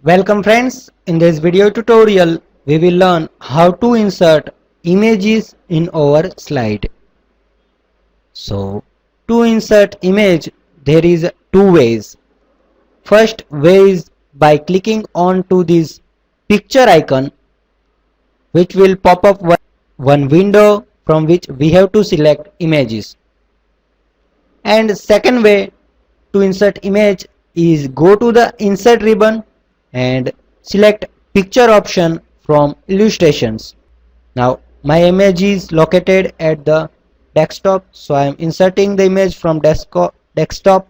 Welcome friends, in this video tutorial we will learn how to insert images in our slide. So to insert image there is two ways. First way is by clicking on to this picture icon, which will pop up one window from which we have to select images. And second way to insert image is go to the insert ribbon and select picture option from illustrations. Now my image is located at the desktop, so I am inserting the image from desktop.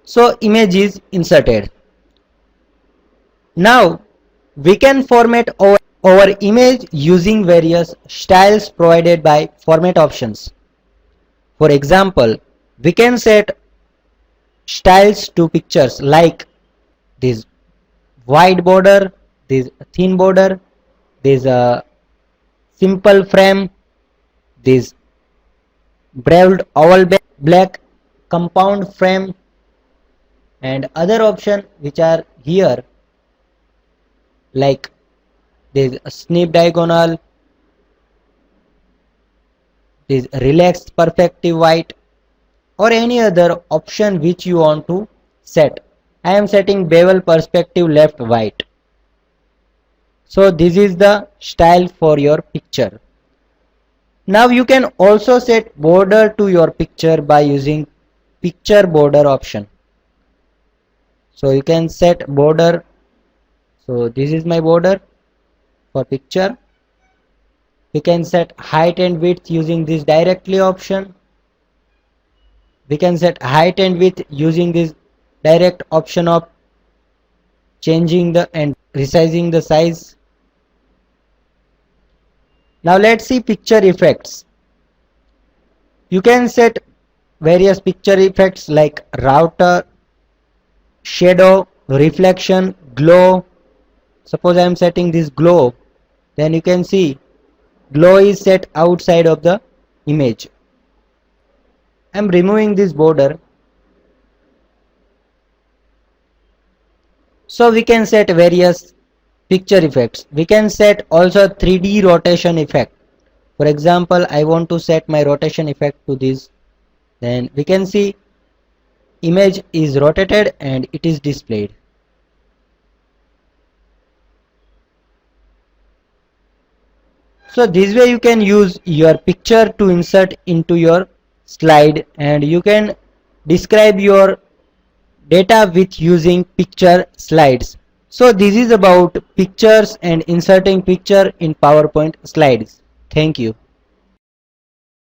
So image is inserted. Now we can format our image using various styles provided by format options. For example, we can set styles to pictures like this wide border, this thin border, this simple frame, this braved oval black compound frame, and other option which are here like this snip diagonal, this relaxed perspective white, or any other option which you want to set. I am setting bevel perspective left white. So this is the style for your picture. Now you can also set border to your picture by using picture border option. So you can set border. So this is my border for picture. We can set height and width using this directly option. We can set height and width using this direct option of changing the and resizing the size. Now let's see picture effects. You can set various picture effects like router, shadow, reflection, glow. Suppose I am setting this glow, then you can see glow is set outside of the image. I am removing this border. So we can set various picture effects. We can set also 3D rotation effect. For example, I want to set my rotation effect to this. Then we can see image is rotated and it is displayed. So this way you can use your picture to insert into your slide, and you can describe your data with using picture slides. So this is about pictures and inserting picture in PowerPoint slides. Thank you.